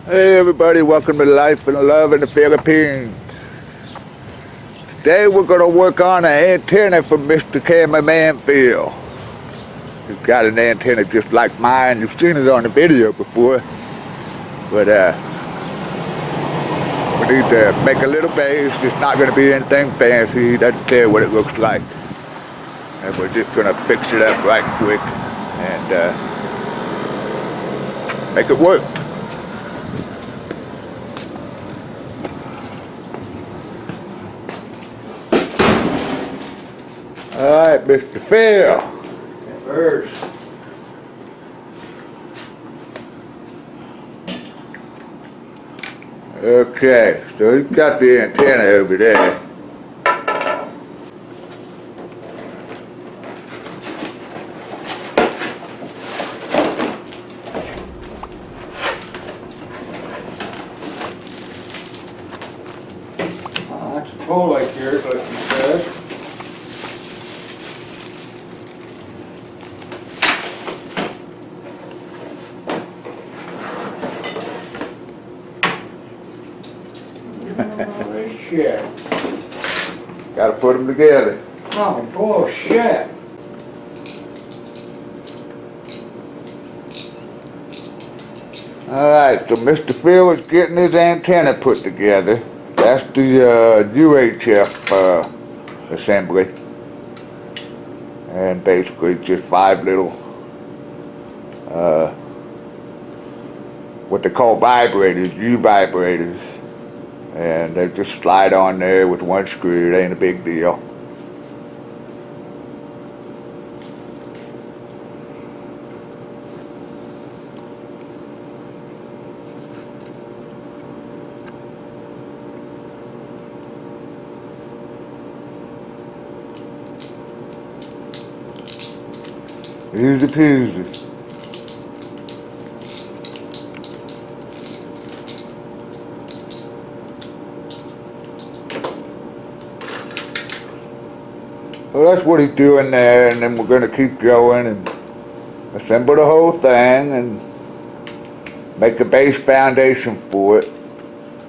Hey everybody, welcome to Life and Love in the Philippines. Today we're going to work on an antenna for Mr. Cameraman Phil. He's got an antenna just like mine. You've seen it on the video before. But we need to make a little base. It's not going to be anything fancy. He doesn't care what it looks like. And we're just going to fix it up right quick and make it work. Alright, Mr. Phil. First. Okay, so he's got the antenna over there. That's a pole like yours, like you said. Holy shit. Gotta put them together. Oh, bullshit. Alright, so Mr. Phil is getting his antenna put together. That's the UHF assembly. And basically just 5 little, what they call vibrators, U vibrators. And they just slide on there with one screw. It ain't a big deal. Easy peasy. Well, that's what he's doing there, and then we're going to keep going and assemble the whole thing and make a base foundation for it.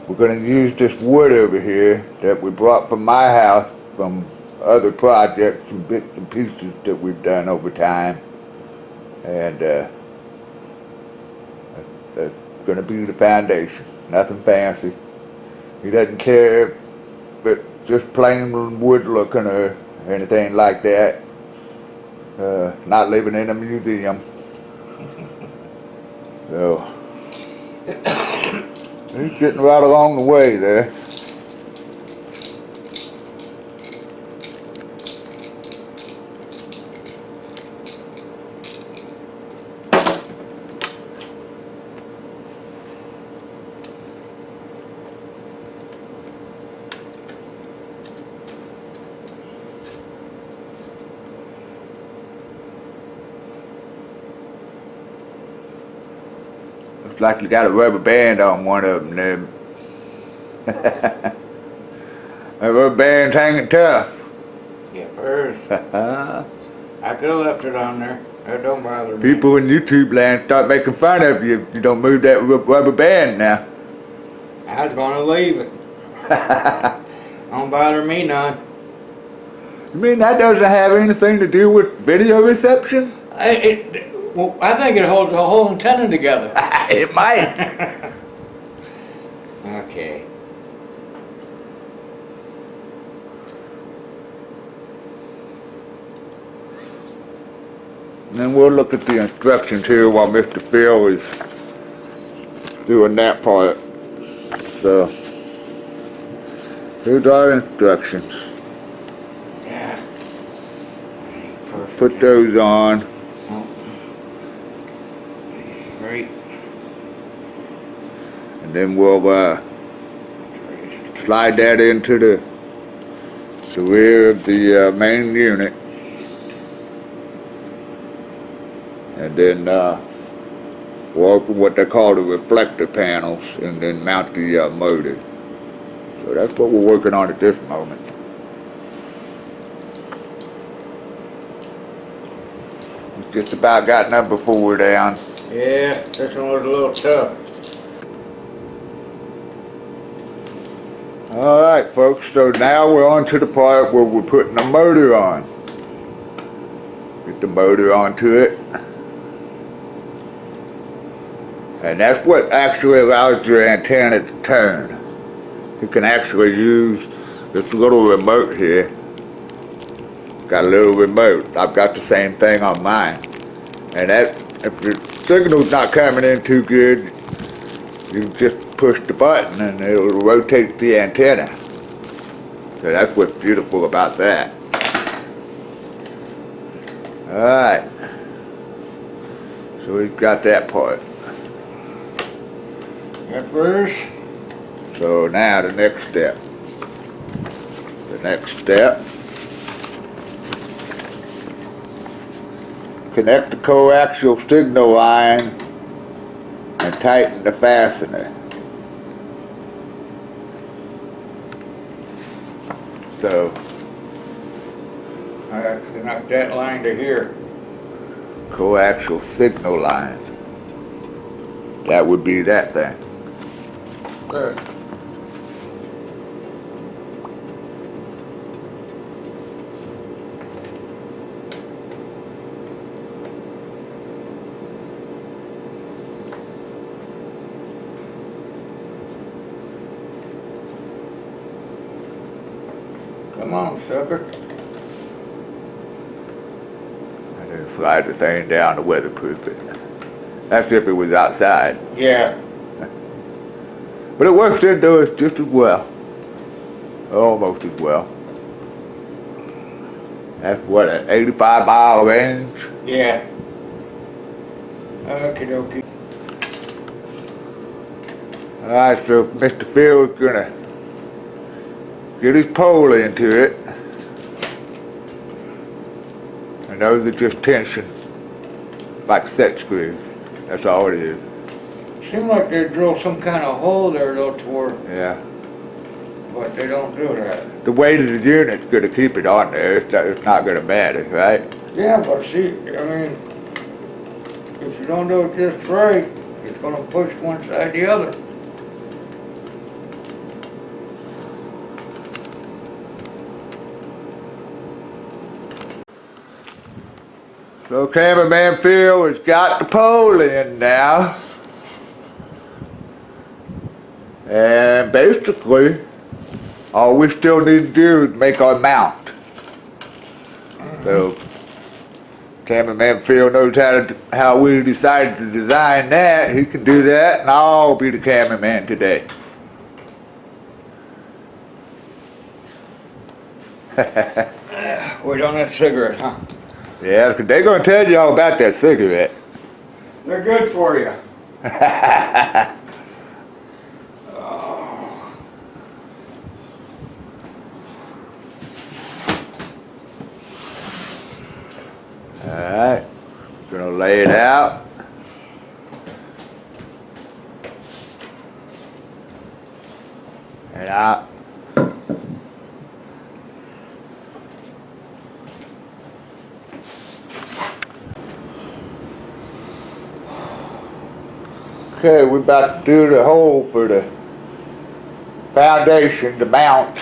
We're going to use this wood over here that we brought from my house from other projects and bits and pieces that we've done over time. And that's going to be the foundation. Nothing fancy. He doesn't care if it's just plain wood looking or anything like that. Not living in a museum. So he's getting right along the way there. Looks like you got a rubber band on one of them there. That rubber band's hanging tough. Yeah, first. I could have left it on there. That don't bother me. People in YouTube land start making fun of you if you don't move that rubber band now. I was gonna leave it. Don't bother me none. You mean that doesn't have anything to do with video reception? Well, I think it holds the whole antenna together. It might. Okay. And then we'll look at the instructions here while Mr. Phil is doing that part. So, here's our instructions. Yeah. Put those on. Right. And then we'll slide that into the rear of the main unit. And then we'll open what they call the reflector panels and then mount the motor. So that's what we're working on at this moment. Just about got number 4 down. Yeah, this one was a little tough. Alright folks, so now we're on to the part where we're putting the motor on. Get the motor onto it. And that's what actually allows your antenna to turn. You can actually use this little remote here. Got a little remote. I've got the same thing on mine. And that, if the signal's not coming in too good, you just push the button and it'll rotate the antenna. So that's what's beautiful about that. Alright. So we've got that part. That first. So now the next step. The next step. Connect the coaxial signal line and tighten the fastener. So I have to connect that line to here. coaxial signal line. That would be that thing. Good. Come on, sucker. And then slide the thing down to weatherproof it. That's if it was outside. Yeah. But it works indoors just as well. Almost as well. That's what, an 85-mile range? Yeah. Okie dokie. Alright, so Mr. Phil's gonna get his pole into it. And those are just tension, like set screws. That's all it is. Seemed like they drilled some kind of hole there though toward, Yeah. but they don't do that. The weight of the unit's gonna keep it on there. It's not gonna matter, right? Yeah, but see, I mean, if you don't do it just right, it's gonna push one side the other. So Cameraman Phil has got the pole in now. And basically, all we still need to do is make our mount. So, Cameraman Phil knows how we decided to design that. He can do that, and I'll be the cameraman today. We don't have cigarettes, huh? Yeah, 'cause they're gonna tell you all about that cigarette. They're good for you. Alright, gonna lay it out. And out. Okay, we're about to do the hole for the foundation, the mount.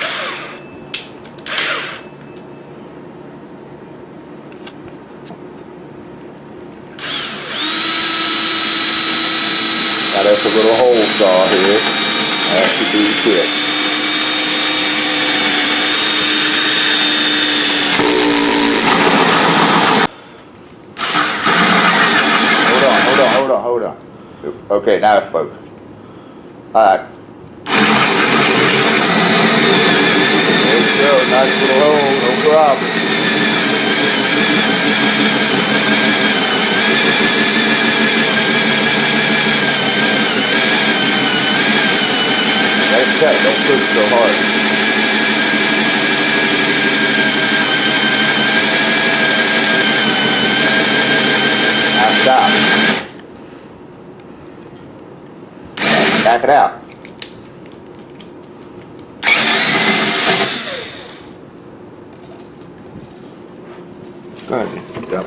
Now that's a little hole saw here. That should be quick. Hold on. Okay, now it's focused. Alright. There you go, nice little hole, no problem. Nice cut, don't push so hard. Now stop. Back it out. Good. Yep.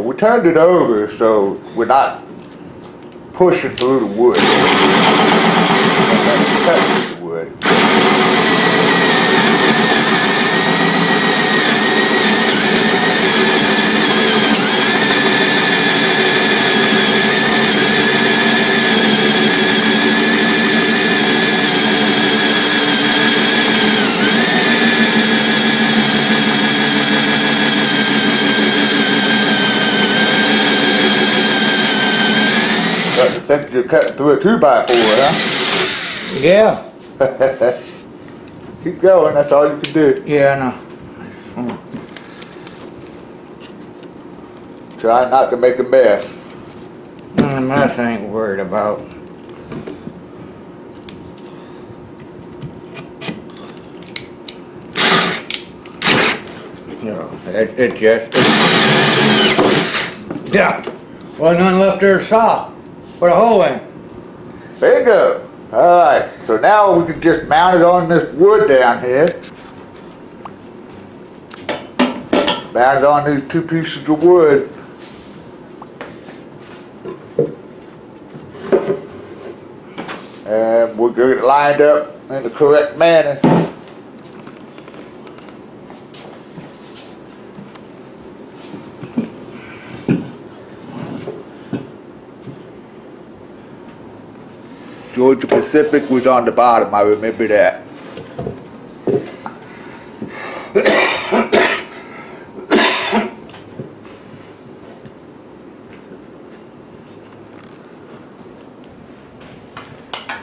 So we turned it over so we're not pushing through the wood. Touching the wood. I think you're cutting through a 2x4, huh? Yeah. Keep going, that's all you can do. Yeah, I know. Try not to make a mess. Mess I ain't worried about. You know, it just... Yeah. Well, none left there to saw. Put a hole in. Bingo! Alright, so now we can just mount it on this wood down here. Mount it on these 2 pieces of wood. And we'll get it lined up in the correct manner. Georgia Pacific was on the bottom, I remember that.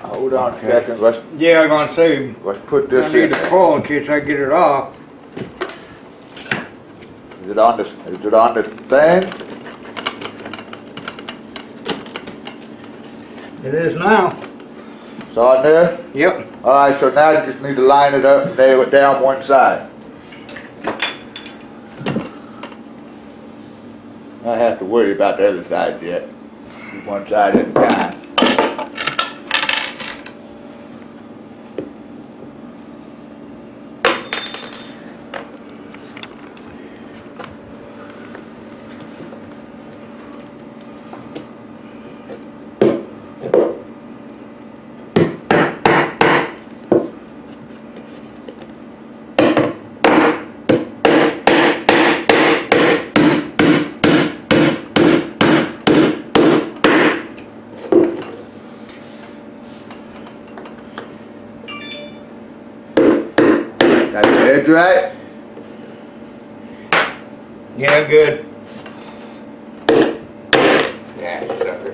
Hold on a second, let's Yeah, I'm gonna say, put I this need in to there. pull in case I get it off. Is it on the thing? It is now. It's on there? Yep. Alright, so now you just need to line it up and nail it down one side. I don't have to worry about the other side yet. Do one side at a time. Got the edge right? Yeah, good. Yeah, sucker.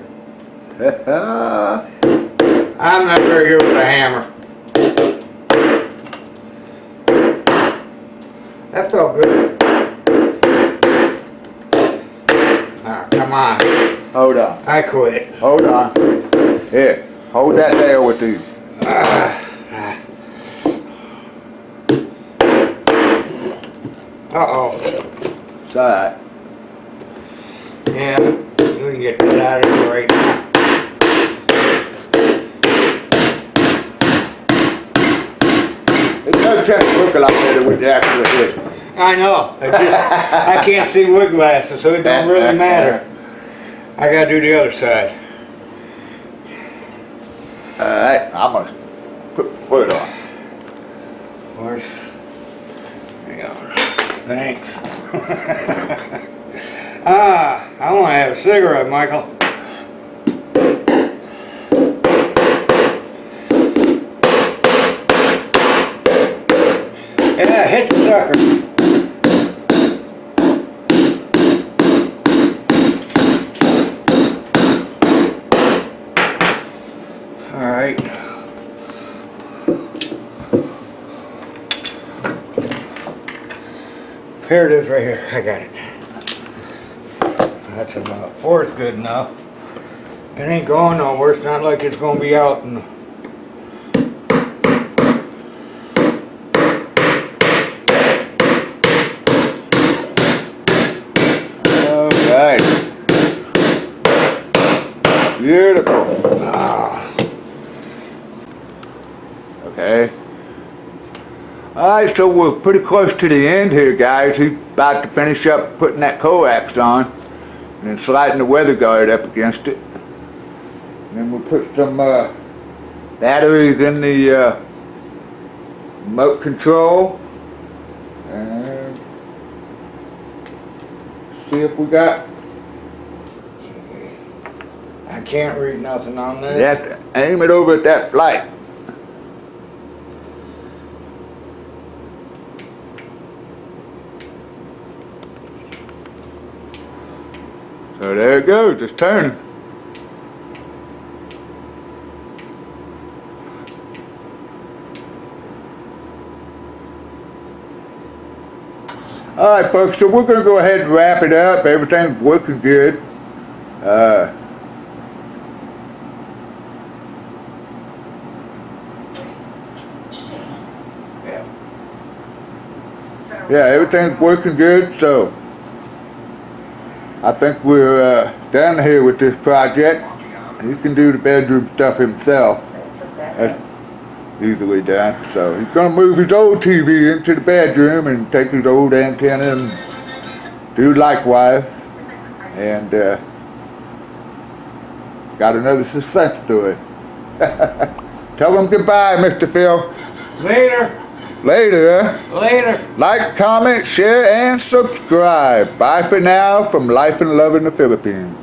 I'm not very good with a hammer. That felt good. Ah, come on. Hold on. I quit. Hold on. Here, hold that there with you. Uh-oh. It's alright. Yeah, we can get that out of here right now. It does tend to look a lot better when you actually hit it. I know. I can't see wood glasses, so it don't really matter. I gotta do the other side. Alright, I'm gonna put the foot on. Where's... Hang on. Thanks. I want to have a cigarette, Michael. Yeah, hit the sucker. All right. Here it is right here. I got it. That's about fourth good enough. It ain't going nowhere. It's not like it's going to be out in... Alright. Beautiful. Okay. Alright, so we're pretty close to the end here, guys. He's about to finish up putting that coax on. and then sliding the weather guard up against it. And then we'll put some batteries in the remote control and see if we got. I can't read nothing on You this. have to aim it over at that light. So there it goes, it's turning. All right, folks, so we're going to go ahead and wrap it up. Everything's working good. Yeah, everything's working good, so I think we're done here with this project. He can do the bedroom stuff himself. That's easily done. So he's gonna move his old TV into the bedroom and take his old antenna and do likewise. And got another success story. Tell him goodbye, Mr. Phil. Later. Later, huh? Later. Like, comment, share, and subscribe. Bye for now from Life and Love in the Philippines.